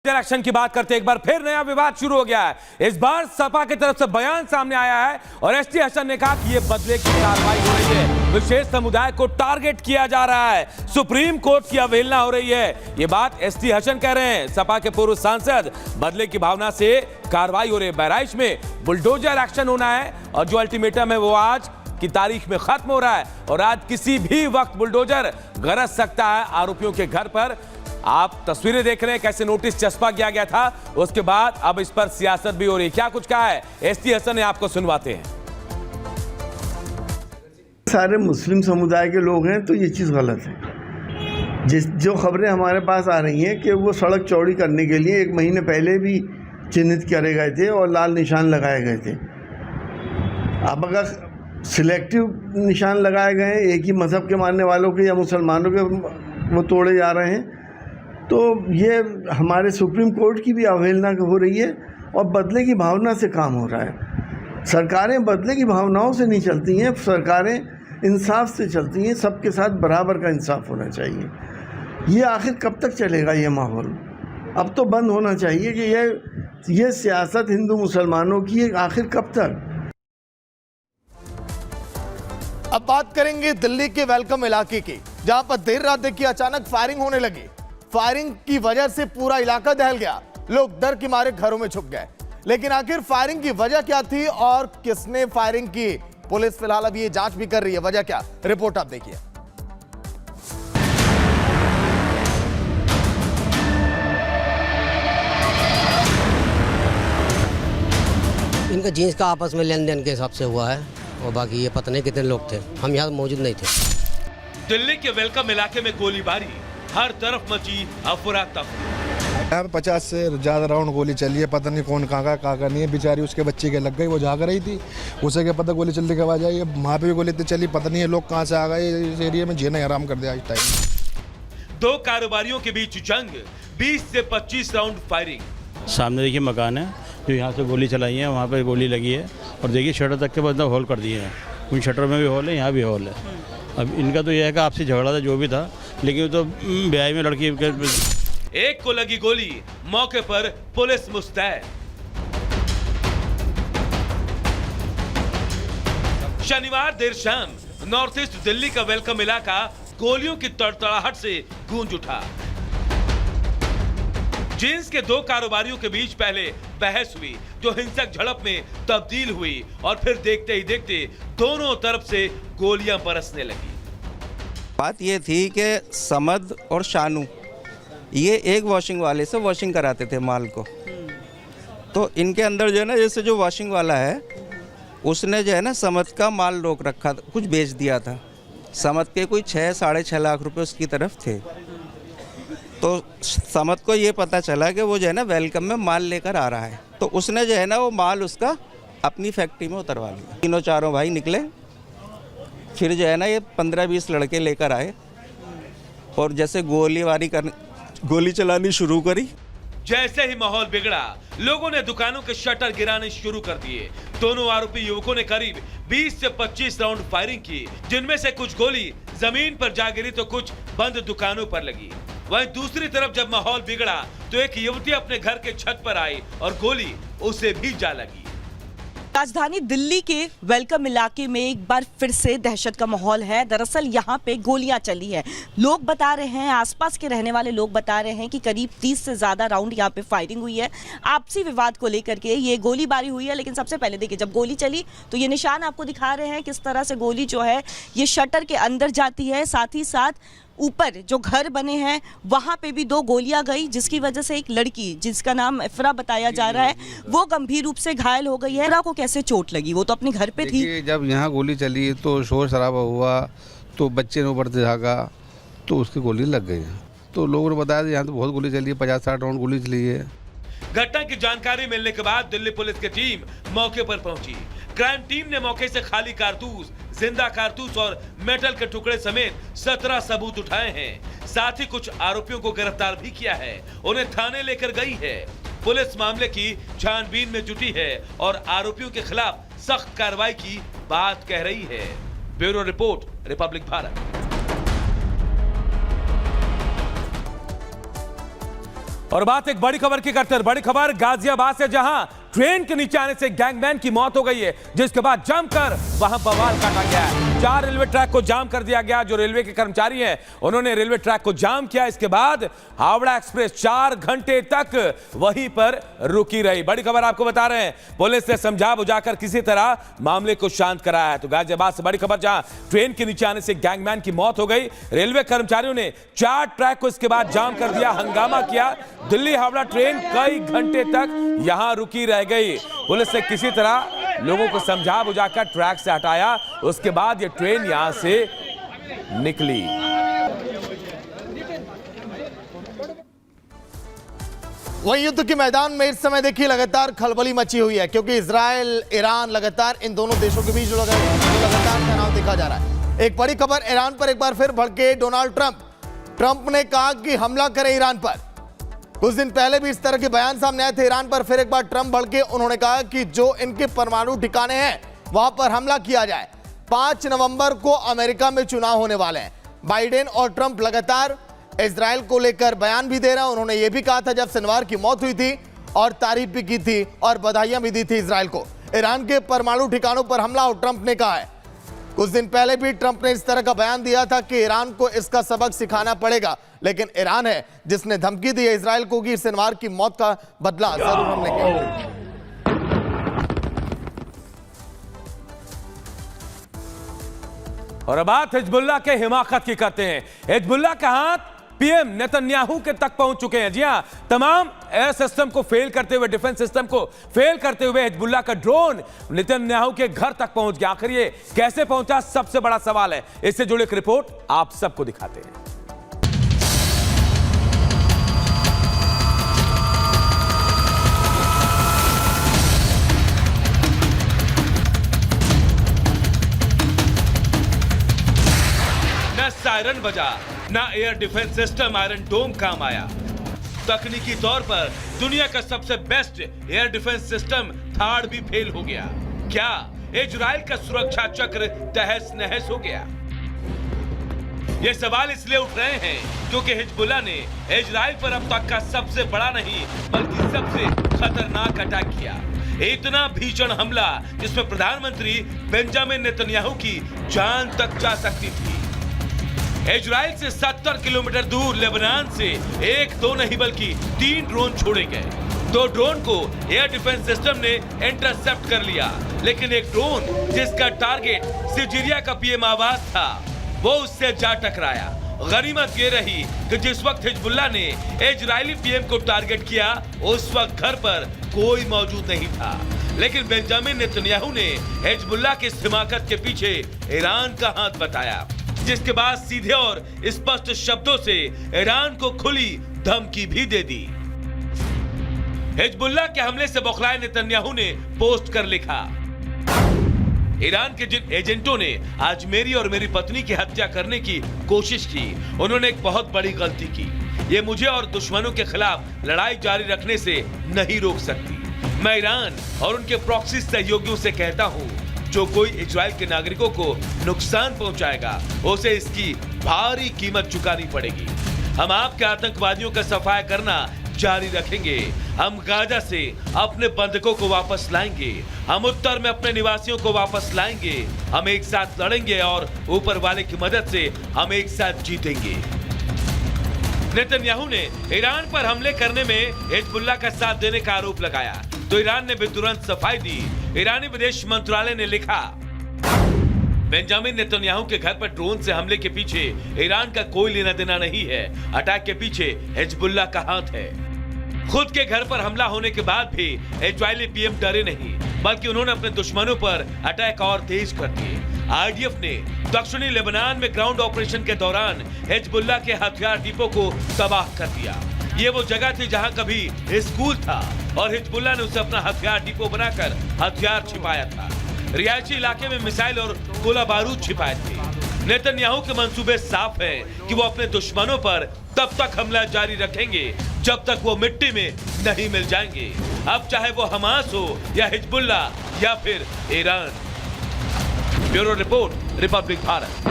Action की बात करते एक बार फिर नया विवाद शुरू हो गया है। इस बार सपा की तरफ से बयान सामने आया है और एसटी हसन ने कहा कि यह बदले की कार्रवाई हो रही है, विशेष समुदाय को टारगेट किया जा रहा है, सुप्रीम कोर्ट की अवहेलना हो रही है। ये बात एसटी हसन कह रहे हैं। सपा के पूर्व सांसद बदले की भावना से कार्रवाई हो रही है। बहराइच में बुलडोजर एक्शन होना है और जो अल्टीमेटम है वो आज की तारीख में खत्म हो रहा है और आज किसी भी वक्त बुलडोजर गरज सकता है आरोपियों के घर पर। आप तस्वीरें देख रहे हैं कैसे नोटिस चस्पा किया गया था, उसके बाद अब इस पर सियासत भी हो रही है। क्या कुछ कहा है एसटी हसन ने, आपको सुनवाते हैं। सारे मुस्लिम समुदाय के लोग हैं तो ये चीज़ गलत है। जो खबरें हमारे पास आ रही हैं कि वो सड़क चौड़ी करने के लिए 1 महीने पहले भी चिन्हित करे गए थे और लाल निशान लगाए गए थे। अब अगर सिलेक्टिव निशान लगाए गए हैं एक ही मज़हब के मानने वालों के या मुसलमानों के, वो तोड़े जा रहे हैं, तो ये हमारे सुप्रीम कोर्ट की भी अवहेलना हो रही है और बदले की भावना से काम हो रहा है। सरकारें बदले की भावनाओं से नहीं चलती हैं, सरकारें इंसाफ से चलती हैं। सबके साथ बराबर का इंसाफ होना चाहिए। ये आखिर कब तक चलेगा ये माहौल? अब तो बंद होना चाहिए कि ये सियासत हिंदू मुसलमानों की आखिर कब तक। अब बात करेंगे दिल्ली के वेलकम इलाके की, जहां पर देर रात देखिए अचानक फायरिंग होने लगी। फायरिंग की वजह से पूरा इलाका दहल गया, लोग डर के मारे घरों में छुप गए। लेकिन आखिर फायरिंग की वजह क्या थी और किसने फायरिंग की, पुलिस फिलहाल अब ये जांच भी कर रही है। वजह क्या, रिपोर्ट आप देखिए। इनका जींस का आपस में लेन देन के हिसाब से हुआ है और बाकी ये पता नहीं कितने लोग थे, हम यहाँ मौजूद नहीं थे। दिल्ली के वेलकम इलाके में गोलीबारी, हर तरफ मची अफरा तफरी। यहाँ पे 50 से ज़्यादा राउंड गोली चली है, पता नहीं कौन कहाँ का नहीं है। बेचारी उसके बच्चे के लग गई, वो जाग रही थी, उसे क्या पता गोली चलने के आवाज़ आई। वहाँ पे भी गोली इतनी चली, पता नहीं है लोग कहाँ से आ गए। इस एरिया में जीना हराम कर दिया इस टाइम। दो कारोबारियों के बीच जंग, 20 से 25 राउंड फायरिंग। सामने देखिए मकान है, जो यहाँ से गोली चलाई है, वहाँ पे गोली लगी है और देखिए शटर तक के मतलब होल कर दिए हैं। उन शटर में भी होल है, यहाँ भी होल है। अब इनका तो यह है कि आपसे झगड़ा था जो भी था, लेकिन तो ब्याह में लड़की एक को लगी गोली, मौके पर पुलिस मुस्तैद। शनिवार देर शाम नॉर्थ ईस्ट दिल्ली का वेलकम इलाका गोलियों की तड़तड़ाहट से गूंज उठा। जींस के दो कारोबारियों के बीच पहले बहस हुई, जो हिंसक झड़प में तब्दील हुई और फिर देखते ही देखते दोनों तरफ से गोलियां बरसने लगी। बात ये थी कि समद और शानू ये एक वॉशिंग वाले से वॉशिंग कराते थे माल को। तो इनके अंदर जो है ना, जैसे जो वॉशिंग वाला है उसने जो है ना समद का माल रोक रखा था, कुछ बेच दिया था। समद के कोई 6-6.5 लाख रुपए उसकी तरफ थे। तो समद को ये पता चला कि वो जो है ना वेलकम में माल लेकर आ रहा है, तो उसने जो है ना वो माल उसका अपनी फैक्ट्री में उतरवा लिया। तीनों चारों भाई निकले, फिर जो है ना ये 15-20 लड़के लेकर आए और जैसे गोली चलानी शुरू करी। जैसे ही माहौल बिगड़ा, लोगों ने दुकानों के शटर गिराने शुरू कर दिए। दोनों आरोपी युवकों ने करीब 20 से 25 राउंड फायरिंग की, जिनमें से कुछ गोली जमीन पर जा गिरी तो कुछ बंद दुकानों पर लगी। वहीं दूसरी तरफ जब माहौल बिगड़ा तो एक युवती अपने घर के छत पर आई और गोली उसे भी जा लगी। राजधानी दिल्ली के वेलकम इलाके में एक बार फिर से दहशत का माहौल है। दरअसल यहाँ पे गोलियां चली है। लोग बता रहे हैं, आसपास के रहने वाले लोग बता रहे हैं कि करीब 30 से ज़्यादा राउंड यहाँ पे फायरिंग हुई है। आपसी विवाद को लेकर के ये गोलीबारी हुई है। लेकिन सबसे पहले देखिए, जब गोली चली तो ये निशान आपको दिखा रहे हैं किस तरह से गोली जो है ये शटर के अंदर जाती है। साथ ही साथ ऊपर जो घर बने हैं वहां पे भी 2 गोलियां गई, जिसकी वजह से एक लड़की जिसका नाम इफ्रा बताया जा रहा है वो गंभीर रूप से घायल हो गई है। इफ्रा को कैसे चोट लगी? वो तो अपने घर पे थी। जब यहाँ गोली चली तो शोर शराबा हुआ, तो बच्चे ने ऊपर से झाँका तो उसकी गोली लग गई। तो लोगों ने बताया यहाँ तो बहुत गोली चली है, 50-60 राउंड गोली चली है। घटना की जानकारी मिलने के बाद दिल्ली पुलिस की टीम मौके पर पहुंची। क्राइम टीम ने मौके से खाली कारतूस, जिंदा कारतूस और मेटल के टुकड़े समेत 17 सबूत उठाए हैं। साथ ही कुछ आरोपियों को गिरफ्तार भी किया है, उन्हें थाने लेकर गई है। पुलिस मामले की छानबीन में जुटी है और आरोपियों के खिलाफ सख्त कार्रवाई की बात कह रही है। Bureau report, Republic Bharat. और बात एक बड़ी खबर की करते हैं। बड़ी खबर गाजियाबाद से, जहां ट्रेन के नीचे आने से गैंगमैन की मौत हो गई है, जिसके बाद जमकर वहां बवाल काटा गया है। 4 रेलवे ट्रैक को जाम कर दिया गया। जो रेलवे के कर्मचारी हैं उन्होंने रेलवे ट्रैक को जाम किया। इसके बाद हावड़ा एक्सप्रेस 4 घंटे तक वहीं पर रुकी रही। बड़ी खबर आपको बता रहे हैं, पुलिस ने समझा बुझाकर किसी तरह मामले को शांत कराया है। तो गाजियाबाद से बड़ी खबर, जहां ट्रेन के नीचे आने से गैंगमैन की मौत हो गई। रेलवे कर्मचारियों ने 4 ट्रैक को इसके बाद जाम कर दिया, हंगामा किया। दिल्ली हावड़ा ट्रेन कई घंटे तक यहां रुकी रह गई। पुलिस ने किसी तरह लोगों को समझा बुझाकर ट्रैक से हटाया। उसके बाद ये ट्रेन यहां से निकली। वहीं युद्ध के मैदान में इस समय देखिए लगातार खलबली मची हुई है, क्योंकि इजराइल ईरान लगातार इन दोनों देशों के बीच लगातार तनाव देखा जा रहा है। एक बड़ी खबर, ईरान पर एक बार फिर भड़के डोनाल्ड ट्रंप ने कहा कि हमला करे ईरान पर। कुछ दिन पहले भी इस तरह के बयान सामने आए थे ईरान पर। फिर एक बार ट्रंप भड़के, उन्होंने कहा कि जो इनके परमाणु ठिकाने हैं वहां पर हमला किया जाए। 5 नवंबर को अमेरिका में चुनाव होने वाले हैं। बाइडेन और ट्रंप लगातार इजराइल को लेकर बयान भी दे रहे हैं। उन्होंने यह भी कहा था जब सिनवार की मौत हुई थी, और तारीफ भी की थी और बधाइयां भी दी थी इजराइल को। ईरान के परमाणु ठिकानों पर हमला और ट्रंप ने कहा है। कुछ दिन पहले भी ट्रंप ने इस तरह का बयान दिया था कि ईरान को इसका सबक सिखाना पड़ेगा, लेकिन ईरान है जिसने धमकी दी है इजराइल को कि सिनवार की मौत का बदला जरूर हम लेंगे। और अब बात हिजबुल्लाह के हिमाकत की करते हैं। हिजबुल्लाह का हाथ पीएम नेतन्याहू के तक पहुंच चुके हैं। जी हां, तमाम एयर सिस्टम को फेल करते हुए, डिफेंस सिस्टम को फेल करते हुए हिजबुल्लाह का ड्रोन नेतन्याहू के घर तक पहुंच गया। आखिर ये कैसे पहुंचा, सबसे बड़ा सवाल है। इससे जुड़ी एक रिपोर्ट आप सबको दिखाते हैं। सायरन बजा, ना एयर डिफेंस सिस्टम आयरन डोम काम आया। तकनीकी तौर पर दुनिया का सबसे बेस्ट एयर डिफेंस सिस्टम थाड़ भी फेल हो गया। क्या इजराइल का सुरक्षा चक्र तहस नहस हो गया? ये सवाल इसलिए उठ रहे हैं क्योंकि हिजबुल्लाह ने इजराइल पर अब तक का सबसे बड़ा नहीं बल्कि सबसे खतरनाक अटैक किया। इतना भीषण हमला जिसमें प्रधानमंत्री बेंजामिन नेतन्याहू की जान तक जा सकती थी। इजराइल से 70 किलोमीटर दूर लेबनान से 1-2 नहीं बल्कि 3 ड्रोन छोड़े गए। 2 ड्रोन को एयर डिफेंस सिस्टम ने इंटरसेप्ट कर लिया, लेकिन एक ड्रोन जिसका टारगेट सिजिरिया का पीएम आवास था, वो उससे जा टकराया। गनीमत ये रही कि जिस वक्त हिजबुल्लाह ने इजरायली पीएम को टारगेट किया, उस वक्त घर पर कोई मौजूद नहीं था। लेकिन बेंजामिन नेतन्याहू ने हिजबुल्लाह की इस हिमाकत के पीछे ईरान का हाथ बताया, जिसके बाद सीधे और स्पष्ट शब्दों से ईरान को खुली धमकी भी दे दी। हिजबुल्लाह के हमले से बौखलाए नेतन्याहू ने पोस्ट कर लिखा, ईरान के जिन एजेंटों ने आज मेरी और मेरी पत्नी की हत्या करने की कोशिश की, उन्होंने एक बहुत बड़ी गलती की। ये मुझे और दुश्मनों के खिलाफ लड़ाई जारी रखने से नहीं रोक सकती। मैं ईरान और उनके प्रॉक्सी सहयोगियों से कहता हूँ, जो कोई इजराइल के नागरिकों को नुकसान पहुंचाएगा उसे इसकी भारी कीमत चुकानी पड़ेगी। हम आपके आतंकवादियों का सफाया करना जारी रखेंगे। हम गाजा से अपने बंधकों को वापस लाएंगे। हम उत्तर में अपने निवासियों को वापस लाएंगे। हम एक साथ लड़ेंगे और ऊपर वाले की मदद से हम एक साथ जीतेंगे। नेतन्याहू ने ईरान पर हमले करने में हिजबुल्लाह का साथ देने का आरोप लगाया, तो ईरान ने भी तुरंत सफाई दी। ईरानी विदेश मंत्रालय ने लिखा, बेंजामिन नेतन्याहू के घर पर ड्रोन से हमले के पीछे ईरान का कोई लेना देना नहीं है। अटैक के पीछे हिजबुल्लाह का हाथ है। खुद के घर पर हमला होने के बाद भी इजरायली पीएम डरे नहीं, बल्कि उन्होंने अपने दुश्मनों पर अटैक और तेज कर दिए। आईडीएफ ने दक्षिणी लेबनान में ग्राउंड ऑपरेशन के दौरान हिजबुल्लाह के हथियार डिपो को तबाह कर दिया। ये वो जगह थी जहां कभी स्कूल था और हिजबुल्लाह ने उसे अपना हथियार डिपो बनाकर हथियार छिपाया था। रिहायशी इलाके में मिसाइल और गोला बारूद छिपाए थे। नेतन्याहू के मंसूबे साफ हैं कि वो अपने दुश्मनों पर तब तक हमला जारी रखेंगे जब तक वो मिट्टी में नहीं मिल जाएंगे, अब चाहे वो हमास हो या हिजबुल्लाह या फिर Iran. Bureau report, Republic Bharat.